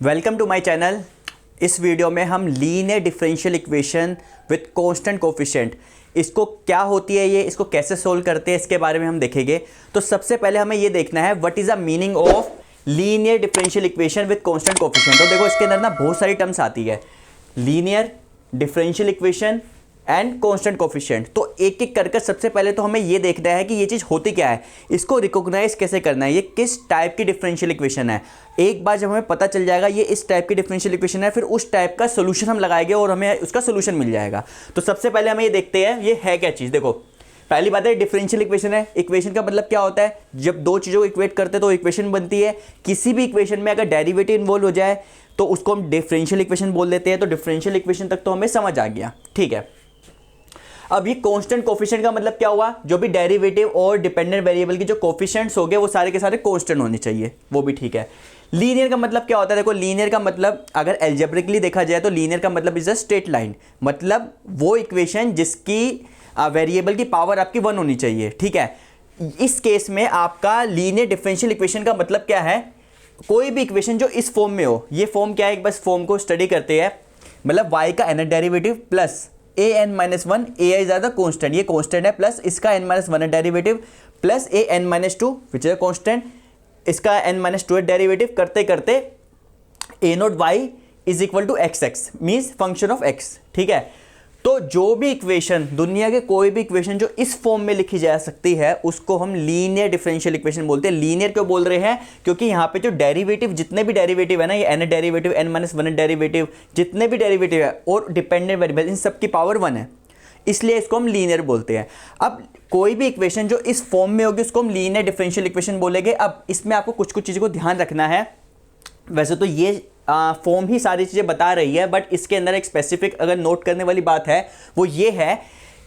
Welcome to my channel. इस video में हम linear differential equation with constant coefficient, इसको क्या होती है ये, इसको कैसे सोल्व करते हैं, इसके बारे में हम देखेंगे। तो सबसे पहले हमें ये देखना है what is the meaning of linear differential equation with constant coefficient. तो देखो इसके अंदर ना बहुत सारी टर्म्स आती है, linear differential equation and constant coefficient. तो एक एक करके सबसे पहले तो हमें ये देखना है कि ये चीज़ होती क्या है, इसको रिकॉग्नाइज कैसे करना है, ये किस टाइप की डिफरेंशियल इक्वेशन है। एक बार जब हमें पता चल जाएगा ये इस टाइप की डिफरेंशियल इक्वेशन है, फिर उस टाइप का सोल्यूशन हम लगाएंगे और हमें उसका सोल्यूशन मिल जाएगा। तो सबसे पहले हमें ये देखते हैं ये है क्या चीज़। देखो पहली बात है डिफरेंशियल इक्वेशन है। इक्वेशन का मतलब क्या होता है, जब दो चीज़ों को इक्वेट करते हैं तो इक्वेशन बनती है। किसी भी इक्वेशन में अगर डेरिवेटिव इन्वॉल्व हो जाए तो उसको हम डिफरेंशियल इक्वेशन बोल देते हैं। तो डिफरेंशियल इक्वेशन तक तो हमें समझ आ गया, ठीक है। अब ये कांस्टेंट कोफिशिएंट का मतलब क्या हुआ, जो भी डेरिवेटिव और डिपेंडेंट वेरिएबल की जो कोफिशिएंट्स हो गए वो सारे के सारे कांस्टेंट होने चाहिए, वो भी ठीक है। लीनियर का मतलब क्या होता है, देखो लीनियर का मतलब अगर एल्जेब्रिकली देखा जाए तो लीनियर का मतलब इज अ स्ट्रेट लाइन, मतलब वो इक्वेशन जिसकी वेरिएबल की पावर आपकी 1 होनी चाहिए, ठीक है। इस केस में आपका लीनियर डिफरेंशियल इक्वेशन का मतलब क्या है, कोई भी इक्वेशन जो इस फॉर्म में हो। ये फॉर्म क्या है, एक बस फॉर्म को स्टडी करते हैं, मतलब y का n derivative plus an-1 ai is the constant, ये कांस्टेंट है, प्लस इसका n-1 derivative plus an-2 which is a constant, इसका n-2 डेरिवेटिव करते करते a0y is equal to xx means function of x, ठीक है। तो जो भी इक्वेशन, दुनिया के कोई भी इक्वेशन जो इस फॉर्म में लिखी जा सकती है उसको हम लीनियर डिफरेंशियल इक्वेशन बोलते हैं। लीनियर क्यों बोल रहे हैं, क्योंकि यहाँ पे जो डेरिवेटिव, जितने भी डेरिवेटिव है ना, ये n डेरिवेटिव, n-1 डेरिवेटिव, जितने भी डेरिवेटिव है और डिपेंडेंट वेरिएबल, इन सब की पावर 1 है, इसलिए इसको हम लीनियर बोलते हैं। अब कोई भी इक्वेशन जो इस फॉर्म में होगी उसको हम लीनियर डिफरेंशियल इक्वेशन बोलेंगे। अब इसमें आपको कुछ कुछ चीज़ों को ध्यान रखना है। वैसे तो ये फॉर्म ही सारी चीज़ें बता रही है, बट इसके अंदर एक स्पेसिफिक अगर नोट करने वाली बात है वो ये है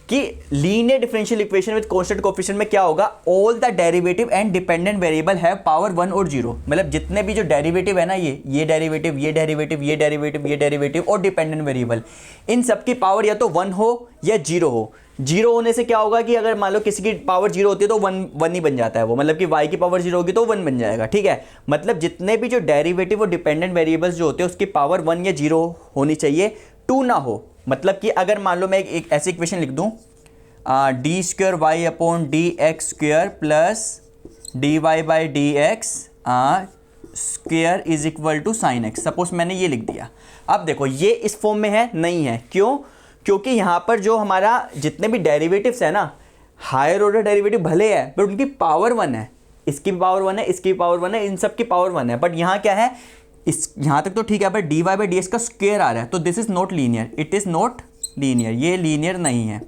कि linear differential equation with constant coefficient में क्या होगा, all the derivative and dependent variable have power 1 और 0। मतलब जितने भी जो डेरिवेटिव है ना, ये डेरिवेटिव, ये डेरिवेटिव, ये डेरिवेटिव, ये डेरिवेटिव और डिपेंडेंट वेरिएबल, इन सबकी पावर या तो 1 हो या 0 हो। 0 होने से क्या होगा कि अगर मान लो किसी की पावर 0 होती है तो 1 ही बन जाता है वो, मतलब कि y की पावर 0 होगी तो 1 बन जाएगा, ठीक है। मतलब जितने भी जो डेरिवेटिव और डिपेंडेंट वेरिएबल्स जो होते हैं उसकी पावर 1 या 0 होनी चाहिए, 2 ना हो। मतलब कि अगर मान लो मैं एक ऐसी इक्वेशन लिख दूं, d²y/dx² plus dy/dx square is equal to sine x, suppose मैंने ये लिख दिया। अब देखो ये इस फॉर्म में है, नहीं है, क्यों? क्योंकि यहाँ पर जो हमारा जितने भी डेरिवेटिव्स है ना, हायर ऑर्डर डेरिवेटिव भले है बट उनकी पावर 1 है, इसकी भी पावर 1 है, इसकी भी पावर 1 है, इन सब की पावर 1 है। बट यहाँ क्या है, इस यहाँ तक तो ठीक है, बट dy/dx का स्क्वायर आ रहा है, तो this is not linear, it is not linear, ये लीनियर नहीं है।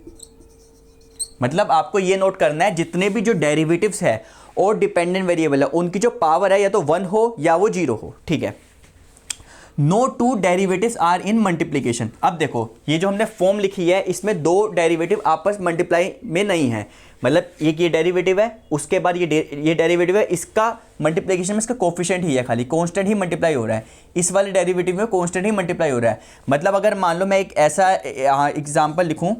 मतलब आपको ये नोट करना है जितने भी जो डेरिवेटिव्स है और डिपेंडेंट वेरिएबल है उनकी जो पावर है या तो 1 हो या वो 0 हो, ठीक है। No two derivatives are in multiplication. अब देखो ये जो हमने फॉर्म लिखी है इसमें दो डेरिवेटिव आपस मल्टीप्लाई में नहीं है, मतलब एक ये डेरिवेटिव है, उसके बाद ये डेरिवेटिव है, इसका मल्टीप्लिकेशन में इसका कोफिशिएंट ही है, खाली कांस्टेंट ही मल्टीप्लाई हो रहा है। इस वाले डेरिवेटिव में कांस्टेंट ही मल्टीप्लाई हो रहा है। मतलब अगर मान लो मैं एक ऐसा एग्जाम्पल लिखूँ,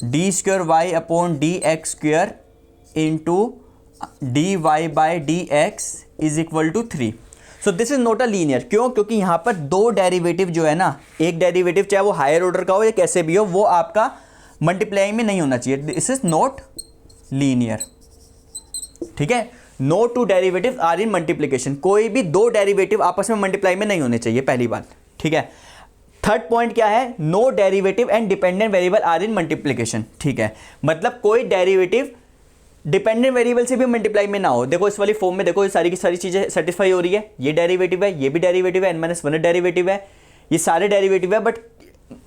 d²y/dx² into dy/dx is equal to 3। So this is not a linear. क्यों? क्योंकि यहाँ पर दो डेरिवेटिव जो है ना, एक डेरिवेटिव चाहे वो हायर ऑर्डर का हो या कैसे भी हो, वो आपका मल्टीप्लाई में नहीं होना चाहिए। दिस इज नॉट लीनियर, ठीक है। No two derivative are in multiplication, कोई भी दो डेरिवेटिव आपस में मल्टीप्लाई में नहीं होने चाहिए, पहली बात, ठीक है। थर्ड पॉइंट क्या है, no derivative and dependent variable are in multiplication, ठीक है। मतलब कोई डेरिवेटिव डिपेंडेंट वेरिएबल से भी मल्टीप्लाई में ना हो। देखो इस वाली फॉर्म में देखो ये सारी की सारी चीज़ें सेटिस्फाई हो रही है, ये डेरिवेटिव है, ये भी डेरिवेटिव है, n-1 डेरिवेटिव है, ये सारे डेरिवेटिव है, बट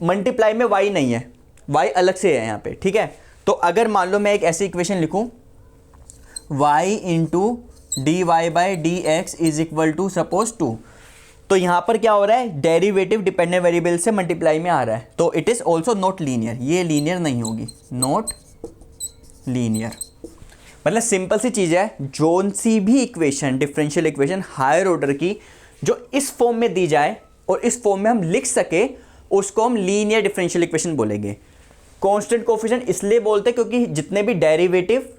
मल्टीप्लाई में y नहीं है, y अलग से है यहाँ पे, ठीक है। तो अगर मान लो मैं एक ऐसी इक्वेशन लिखूँ, y into dy/dx is equal to suppose 2, तो यहाँ पर क्या हो रहा है, डेरिवेटिव डिपेंडेंट वेरिएबल से मल्टीप्लाई में आ रहा है, तो it is also not linear, ये लीनियर नहीं होगी, नॉट लीनियर। मतलब सिंपल सी चीज़ है, जोन सी भी equation, differential equation higher order की जो इस फॉर्म में दी जाए और इस फॉर्म में हम लिख सके, उसको हम लीनियर डिफरेंशियल इक्वेशन बोलेंगे। कांस्टेंट कोफिशिएंट इसलिए बोलते हैं क्योंकि जितने भी डेरिवेटिव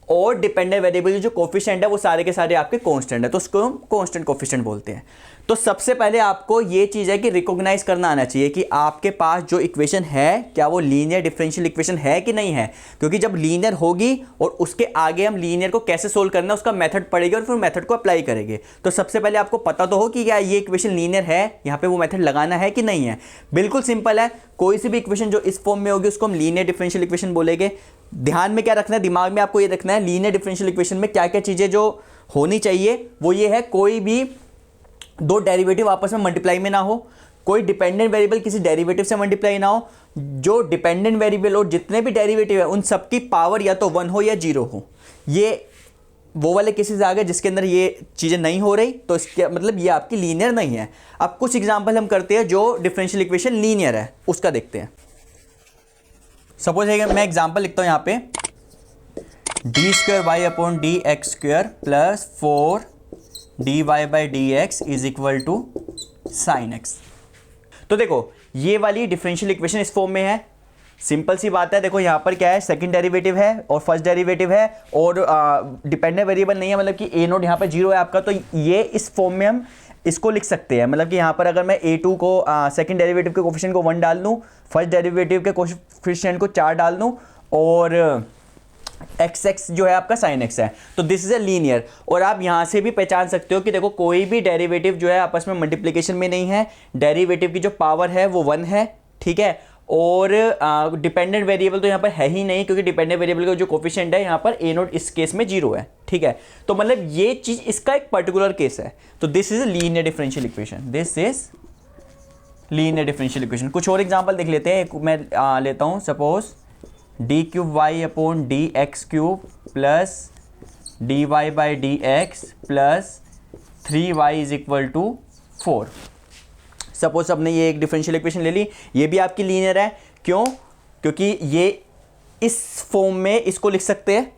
और डिपेंडेंट वेरिएबल जो कोफिशिएंट है वो सारे के सारे आपके कांस्टेंट है, तो उसको हम कांस्टेंट कोफिशिएंट बोलते हैं। तो सबसे पहले आपको ये चीज़ है कि रिकॉग्नाइज करना आना चाहिए कि आपके पास जो इक्वेशन है क्या वो लीनियर डिफरेंशियल इक्वेशन है कि नहीं है, क्योंकि जब लीनियर होगी और उसके आगे हम लीनियर को कैसे सोल्व करना है उसका मेथड पढ़ेंगे और फिर मेथड को अप्लाई करेंगे। तो सबसे पहले आपको पता तो हो कि क्या ये इक्वेशन लीनियर है, यहाँ पे वो मेथड लगाना है कि नहीं है। बिल्कुल सिंपल है, कोई सी भी इक्वेशन जो इस फॉर्म में होगी उसको हम लीनियर डिफरेंशियल इक्वेशन बोलेंगे। ध्यान में क्या रखना है, दिमाग में आपको ये रखना है लीनियर डिफरेंशियल इक्वेशन में क्या क्या चीज़ें जो होनी चाहिए वो ये है, कोई भी दो डेरिवेटिव आपस में मल्टीप्लाई में ना हो, कोई डिपेंडेंट वेरिएबल किसी डेरिवेटिव से मल्टीप्लाई ना हो, जो डिपेंडेंट वेरिएबल और जितने भी डेरिवेटिव है उन सबकी पावर या तो 1 हो या 0 हो। ये वो वाले केसेस आ गए जिसके अंदर ये चीज़ें नहीं हो रही, तो इसके मतलब ये आपकी लीनियर नहीं है। अब कुछ एग्जांपल हम करते हैं जो डिफरेंशियल इक्वेशन लीनियर है उसका देखते हैं। सपोज है मैं एग्जांपल लिखता हूँ यहाँ पे d²y/dx² plus 4dy/dx is equal to sine x. तो देखो ये वाली डिफरेंशियल इक्वेशन इस फॉर्म में है, सिंपल सी बात है। देखो यहाँ पर क्या है, सेकंड डेरिवेटिव है और फर्स्ट डेरिवेटिव है और डिपेंडेंट वेरिएबल नहीं है, मतलब कि a नोट यहाँ पर 0 है आपका, तो ये इस फॉर्म में हम इसको लिख सकते हैं। मतलब कि यहाँ पर अगर मैं a2 को सेकंड डेरिवेटिव के कोफिशिएंट को 1 डाल दूँ, फर्स्ट डेरिवेटिव के कोफिशिएंट को 4 डाल दूँ और x जो है आपका sin x है, तो दिस इज अ लीनियर। और आप यहाँ से भी पहचान सकते हो कि देखो कोई भी डेरिवेटिव जो है आपस में मल्टीप्लिकेशन में नहीं है, डेरिवेटिव की जो पावर है वो 1 है, ठीक है। और डिपेंडेंट वेरिएबल तो यहाँ पर है ही नहीं, क्योंकि डिपेंडेंट वेरिएबल का जो कोफिशिएंट है यहाँ पर a नोट इस केस में 0 है, ठीक है। तो मतलब ये चीज़ इसका एक पर्टिकुलर केस है, तो this is a linear differential equation, this is linear differential equation. कुछ और एग्जाम्पल देख लेते हैं। मैं लेता हूँ suppose d3y/dx³ plus dy/dx plus 3y is equal to 4। Suppose आपने ये एक डिफरेंशियल इक्वेशन ले ली, ये भी आपकी लीनियर है। क्यों? क्योंकि ये इस फॉर्म में इसको लिख सकते हैं,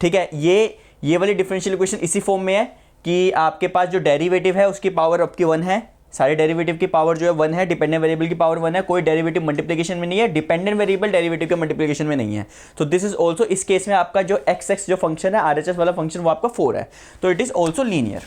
ठीक है। ये वाली डिफरेंशियल इक्वेशन इसी फॉर्म में है कि आपके पास जो डेरिवेटिव है उसकी पावर आपकी 1 है, सारे डेरिवेटिव की पावर जो है 1 है, डिपेंडेंट वेरिएबल की पावर 1 है, कोई डेरिवेटिव मल्टीप्लिकेशन में नहीं है, डिपेंडेंट वेरिएबल डेरिवेटिव के मल्टीप्लिकेशन में नहीं है। तो दिस इज ऑल्सो, इस केस में आपका जो x जो फंक्शन है RHS वाला फंक्शन वो आपका 4 है, तो इट इज ऑल्सो लीनियर।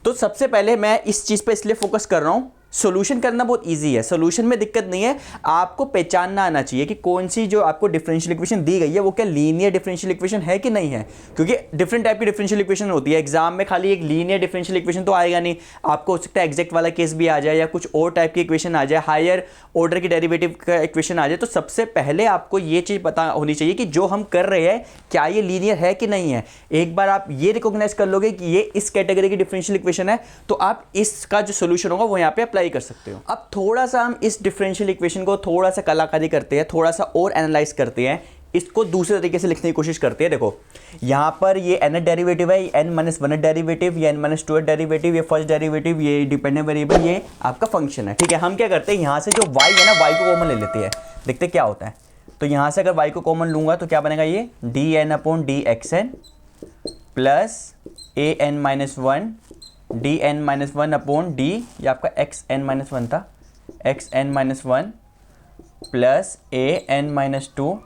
तो सबसे पहले मैं इस चीज़ पे इसलिए फोकस कर रहा हूँ, सॉल्यूशन करना बहुत इजी है, सॉल्यूशन में दिक्कत नहीं है, आपको पहचानना आना चाहिए कि कौन सी जो आपको डिफरेंशियल इक्वेशन दी गई है वो क्या लीनियर डिफरेंशियल इक्वेशन है कि नहीं है। क्योंकि डिफरेंट टाइप की डिफरेंशियल इक्वेशन होती है, एग्जाम में खाली एक लीनियर डिफरेंशियल इक्वेशन तो आएगा नहीं, आपको हो सकता है एग्जैक्ट वाला केस भी आ जाए या कुछ और टाइप की इक्वेशन आ जाए, हायर ऑर्डर की डेरिवेटिव का इक्वेशन आ जाए। तो सबसे पहले आपको ये चीज़ पता होनी चाहिए कि जो हम कर रहे हैं क्या ये लीनियर है कि नहीं है। एक बार आप ये रिकॉग्नाइज कर लोगे कि ये इस कैटेगरी की डिफरेंशियल इक्वेशन है, तो आप इसका जो सोल्यूशन होगा वो यहाँ पे अप्लाई कर सकते हो। अब थोड़ा सा हम इस डिफरेंशियल इक्वेशन को थोड़ा सा कलाकारी करते हैं, थोड़ा सा और एनालाइज करते हैं, इसको दूसरे तरीके से लिखने की कोशिश करते हैं। देखो यहाँ पर ये n डेरिवेटिव है, n-1 डेरिवेटिव, ये n-2 डेरिवेटिव, ये फर्स्ट डेरिवेटिव, ये डिपेंडेंट वेरिएबल, ये आपका फंक्शन है, ठीक है। हम क्या करते हैं, यहाँ से जो y है ना, y को कॉमन ले लेते हैं, देखते क्या होता है। तो यहाँ से अगर y को कॉमन लूंगा तो क्या बनेगा, ये dn/dxn प्लस an-1 dn-1/d, ये आपका xn-1 था, xn-1 plus an-2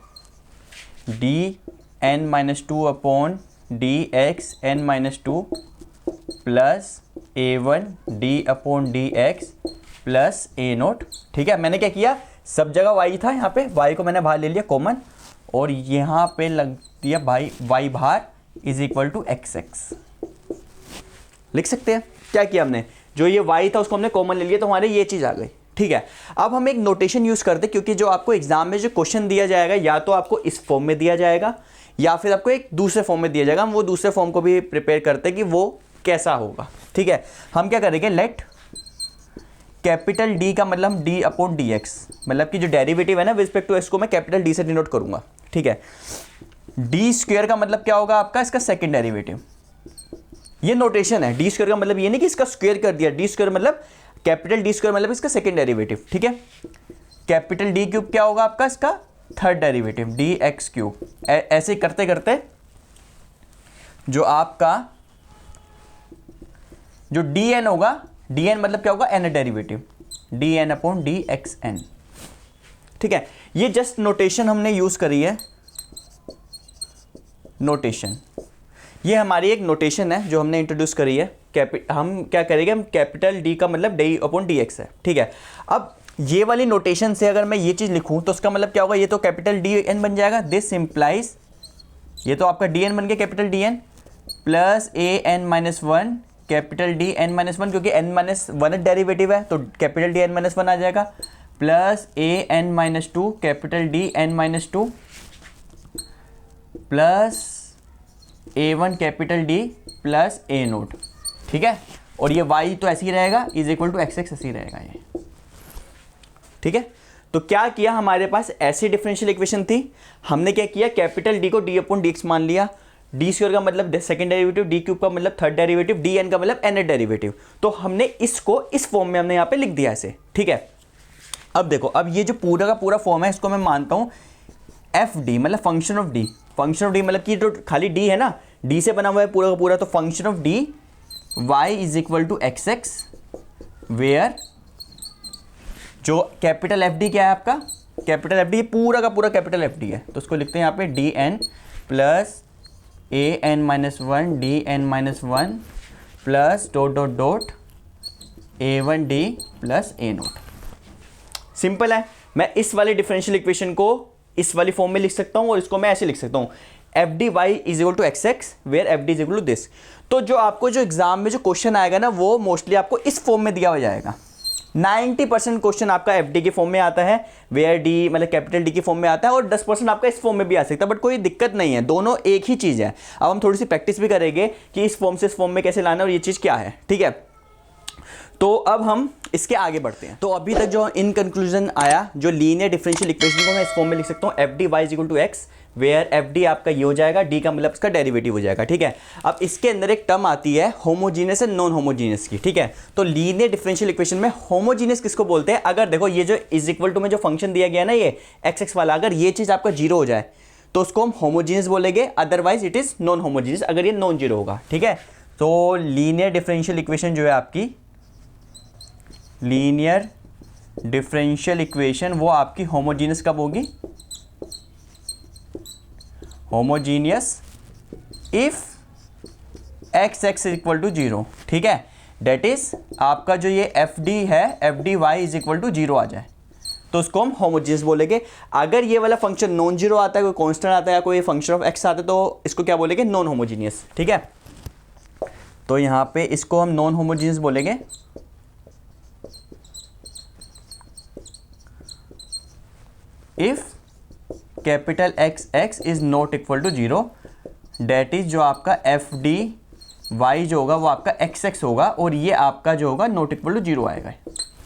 dn-2/dxn-2 plus a1 d/dx plus a0, ठीक है। मैंने क्या किया, सब जगह y था, यहाँ पे y को मैंने बाहर ले लिया कॉमन और यहाँ पे लग दिया भाई y बाहर इज इक्वल टू xx। लिख सकते हैं क्या किया हमने, जो ये y था उसको हमने कॉमन ले लिया तो हमारे ये चीज़ आ गई, ठीक है। अब हम एक नोटेशन यूज़ करते, क्योंकि जो आपको एग्जाम में जो क्वेश्चन दिया जाएगा या तो आपको इस फॉर्म में दिया जाएगा या फिर आपको एक दूसरे फॉर्म में दिया जाएगा। हम वो दूसरे फॉर्म को भी प्रिपेयर करते कि वो कैसा होगा, ठीक है। हम क्या करेंगे, लेट कैपिटल D का मतलब d/dx, मतलब कि जो डेरिवेटिव है ना विद रिस्पेक्ट टू x को मैं कैपिटल D से डिनोट करूंगा, ठीक है। d² का मतलब क्या होगा आपका, इसका सेकेंड डेरिवेटिव, ये नोटेशन है। d² का मतलब ये नहीं कि इसका स्क्वायर कर दिया, d² मतलब कैपिटल d² मतलब इसका सेकंड डेरिवेटिव, ठीक है। कैपिटल D³ क्या होगा आपका, इसका थर्ड डेरिवेटिव dx³। ऐसे करते करते जो आपका जो dn होगा, dn मतलब क्या होगा, n डेरिवेटिव, dn/dxn, ठीक है। ये जस्ट नोटेशन हमने यूज करी है, नोटेशन ये हमारी एक नोटेशन है जो हमने इंट्रोड्यूस करी है। हम क्या करेंगे, हम कैपिटल डी का मतलब डी अपॉन डी एक्स है, ठीक है। अब ये वाली नोटेशन से अगर मैं ये चीज़ लिखूँ तो उसका मतलब क्या होगा, ये तो कैपिटल डी एन बन जाएगा। दिस इम्प्लाइज, ये तो आपका डी एन बन गया capital D N plus A N minus one capital D N minus one, क्योंकि एन माइनस वन डेरिवेटिव है तो capital D N minus one आ जाएगा, plus A N minus two capital D N minus two plus A one capital D plus A naught, ठीक है। और ये y तो ऐसे ही रहेगा, is equal to X X ऐसे ही रहेगा ये, ठीक है। तो क्या किया, हमारे पास ऐसी डिफरेंशियल इक्वेशन थी, हमने क्या किया, कैपिटल डी को डी अपॉन डी एक्स मान लिया, डी स्क्वायर का मतलब सेकंड डेरिवेटिव, डी क्यूब का मतलब थर्ड डेरिवेटिव, डी एन का मतलब एन डेरिवेटिव। तो हमने इसको इस फॉर्म में हमने यहाँ पे लिख दिया ऐसे, ठीक है। अब देखो, अब ये जो पूरा का पूरा फॉर्म है इसको मैं मानता हूँ एफ डी मतलब function of D. Function of D मतलब कि जो खाली डी है ना, डी से बना हुआ है पूरा का पूरा, तो function of D y is equal to X X, where जो कैपिटल एफ डी क्या है आपका, कैपिटल एफ डी पूरा का पूरा कैपिटल एफ डी है, तो उसको लिखते हैं यहाँ पे D N plus A N minus one D N minus one plus dot dot dot a one D plus A naught. Simple है, मैं इस वाले डिफरेंशियल इक्वेशन को इस वाली फॉर्म में लिख सकता हूँ और इसको मैं ऐसे लिख सकता हूँ F D Y is equal to X X where F D is equal to this. तो जो आपको जो एग्जाम में जो क्वेश्चन आएगा ना, वो मोस्टली आपको इस फॉर्म में दिया हो जाएगा। 90% क्वेश्चन आपका एफ डी के फॉर्म में आता है, वेयर डी मतलब कैपिटल डी की फॉर्म में आता है, और 10% आपका इस फॉर्म में भी आ सकता है, बट कोई दिक्कत नहीं है, दोनों एक ही चीज़ है। अब हम थोड़ी सी प्रैक्टिस भी करेंगे कि इस फॉर्म से इस फॉर्म में कैसे लाना है और ये चीज़ क्या है, ठीक है। तो अब हम इसके आगे बढ़ते हैं। तो अभी तक जो इन कंक्लूजन आया, जो लीनियर डिफरेंशियल इक्वेशन को मैं इस फॉर्म में लिख सकता हूँ F D Y is equal to X, where F D आपका ये हो जाएगा, डी का मतलब इसका डेरिवेटिव हो जाएगा, ठीक है। अब इसके अंदर एक टर्म आती है होमोजीनियस एंड नॉन होमोजीनियस की, ठीक है। तो लीनियर डिफरेंशियल इक्वेशन में होमोजीनियस किसको बोलते हैं, अगर देखो ये जो इज इक्वल टू में जो फंक्शन दिया गया ना ये एक्स एक्स वाला, अगर ये चीज़ आपका जीरो हो जाए तो उसको हम होमोजीनियस बोलेंगे, otherwise it is non homogeneous अगर ये नॉन जीरो होगा, ठीक है। तो लीनियर डिफरेंशियल इक्वेशन जो है आपकी, लीनियर डिफरेंशियल इक्वेशन वो आपकी होमोजीनियस कब होगी, homogeneous if X X is equal to zero, ठीक है। डेट इज आपका जो ये एफ डी है, F D Y is equal to zero आ जाए तो उसको हम होमोजीनियस बोलेंगे। अगर ये वाला फंक्शन नॉन जीरो आता है, कोई कांस्टेंट आता है या कोई फंक्शन ऑफ एक्स आता है, तो इसको क्या बोलेंगे, नॉन होमोजीनियस, ठीक है। तो यहां पे इसको हम नॉन होमोजीनियस बोलेंगे। If capital X X is not equal to zero, that is जो आपका एफ डी वाई जो होगा वो आपका एक्स एक्स होगा, और ये आपका जो होगा नॉट इक्वल टू जीरो आएगा,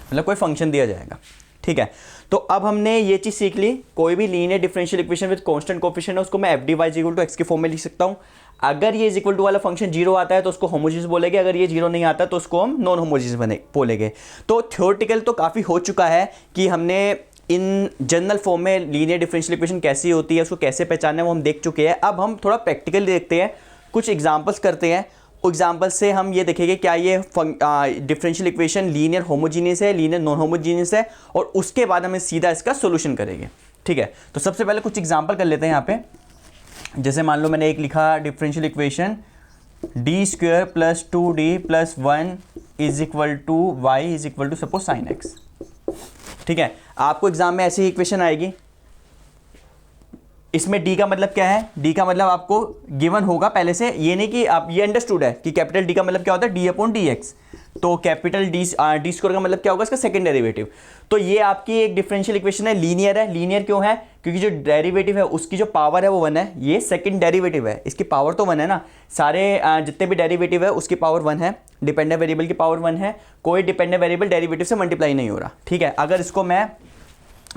मतलब कोई फंक्शन दिया जाएगा, ठीक है। तो अब हमने ये चीज़ सीख ली, कोई भी linear differential equation with constant coefficient है उसको मैं F D Y is equal to X के फॉर्म में लिख सकता हूँ। अगर ये इज इक्वल टू वाला फंक्शन जीरो आता है तो उसको होमोजीनियस बोलेंगे, अगर ये जीरो नहीं आता तो उसको हम नॉन होमोजीनियस बोलेंगे। तो थ्योरेटिकल तो काफ़ी हो चुका है कि हमने इन जनरल फॉर्म में लीनियर डिफरेंशियल इक्वेशन कैसी होती है, उसको कैसे पहचानना है, वो हम देख चुके हैं। अब हम थोड़ा प्रैक्टिकली देखते हैं, कुछ एग्जांपल्स करते हैं। एग्जांपल से हम ये देखेंगे क्या ये डिफरेंशियल इक्वेशन लीनियर होमोजीनियस है, लीनियर नॉन होमोजीनियस है, और उसके बाद हम सीधा इसका सोल्यूशन करेंगे, ठीक है। तो सबसे पहले कुछ एग्जांपल कर लेते हैं यहाँ पे। जैसे मान लो मैंने एक लिखा differential equation D square plus two D plus one is equal to y is equal to suppose sine x, ठीक है। आपको एग्जाम में ऐसी इक्वेशन आएगी, इसमें d का मतलब क्या है, d का मतलब आपको गिवन होगा पहले से, ये नहीं कि आप ये अंडरस्टूड है कि कैपिटल d का मतलब क्या होता है, d अपॉन डी एक्स। तो कैपिटल डी स्क्वायर का मतलब क्या होगा, इसका सेकंड डेरिवेटिव। तो ये आपकी एक डिफरेंशियल इक्वेशन है, लीनियर है। लीनियर क्यों है, क्योंकि जो डेरिवेटिव है उसकी जो पावर है वो वन है, ये सेकंड डेरिवेटिव है, इसकी पावर तो वन है ना, सारे जितने भी डेरिवेटिव है उसकी पावर वन है, डिपेंडेंट वेरिएबल की पावर वन है, कोई डिपेंडेंट वेरिएबल डेरिवेटिव से मल्टीप्लाई नहीं हो रहा, ठीक है। अगर इसको मैं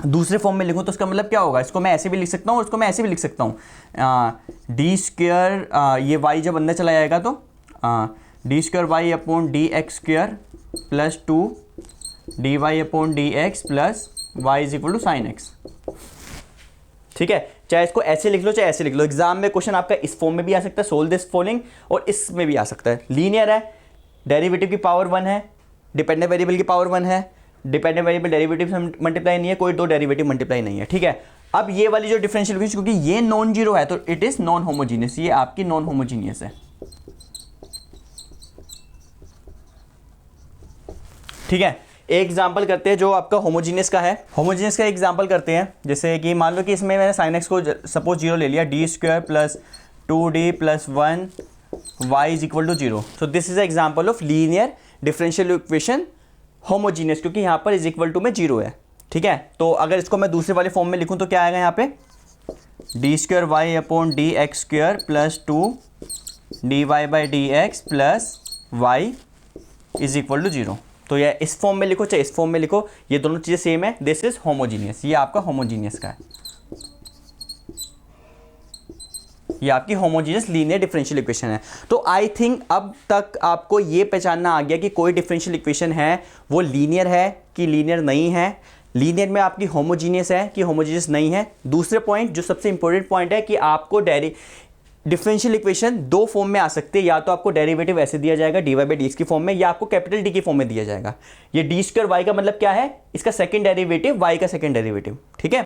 दूसरे फॉर्म में लिखूँ तो उसका मतलब क्या होगा, इसको मैं ऐसे भी लिख सकता हूँ और इसको मैं ऐसे भी लिख सकता हूँ, डी स्क्वायर ये वाई जब अंदर चला जाएगा तो d square y upon d x square plus two d y upon d x plus y is equal to sine x, ठीक है। चाहे इसको ऐसे लिख लो चाहे ऐसे लिख लो, एग्जाम में क्वेश्चन आपका इस फॉर्म में भी आ सकता है, सोल्व दिस फॉलोइंग, और इसमें भी आ सकता है। लीनियर है, डेरिवेटिव की पावर वन है, डिपेंडेंट वेरिएबल की पावर वन है, डिपेंडेंट वेरिएबल डेरिवेटिव से मल्टीप्लाई नहीं है, कोई दो डेरिवेटिव मल्टीप्लाई नहीं है, ठीक है। अब ये वाली जो डिफरेंशियल इक्वेशन, क्योंकि ये नॉन जीरो है तो इट इज नॉन होमोजीनियस, ये आपकी नॉन होमोजीनियस है, ठीक है, एक एग्जांपल करते हैं जो आपका होमोजीनियस का है। होमोजीनियस का एग्जांपल करते हैं, जैसे कि मान लो कि इसमें मैंने साइन एक्स को सपोज 0 ले लिया, डी स्क्वायर प्लस 2d प्लस 1 y is equal to 0। So this is example of linear differential equation homogeneous, क्योंकि यहाँ पर इज इक्वल टू में 0 है। ठीक है, तो अगर इसको मैं दूसरे वाले फॉर्म में लिखूँ तो क्या आएगा यहाँ पे, d square y upon d x square plus 2 d y by d x plus y is equal to 0। तो ये इस फॉर्म में लिखो चाहे इस फॉर्म में लिखो, ये दोनों चीज़ें सेम है। दिस इज होमोजीनियस, ये आपका होमोजीनियस का है, ये आपकी होमोजीनियस लीनियर डिफरेंशियल इक्वेशन है। तो आई थिंक अब तक आपको ये पहचानना आ गया कि कोई डिफरेंशियल इक्वेशन है वो लीनियर है कि लीनियर नहीं है, लीनियर में आपकी होमोजीनियस है कि होमोजीनियस नहीं है। दूसरे पॉइंट जो सबसे इंपॉर्टेंट पॉइंट है कि आपको डिफरेंशियल इक्वेशन दो फॉर्म में आ सकते हैं, या तो आपको डेरिवेटिव ऐसे दिया जाएगा dy बाई डी एक्स की फॉर्म में, या आपको कैपिटल डी की फॉर्म में दिया जाएगा। ये डी स्क्वायर वाई का मतलब क्या है, इसका सेकंड डेरिवेटिव, y का सेकंड डेरिवेटिव। ठीक है।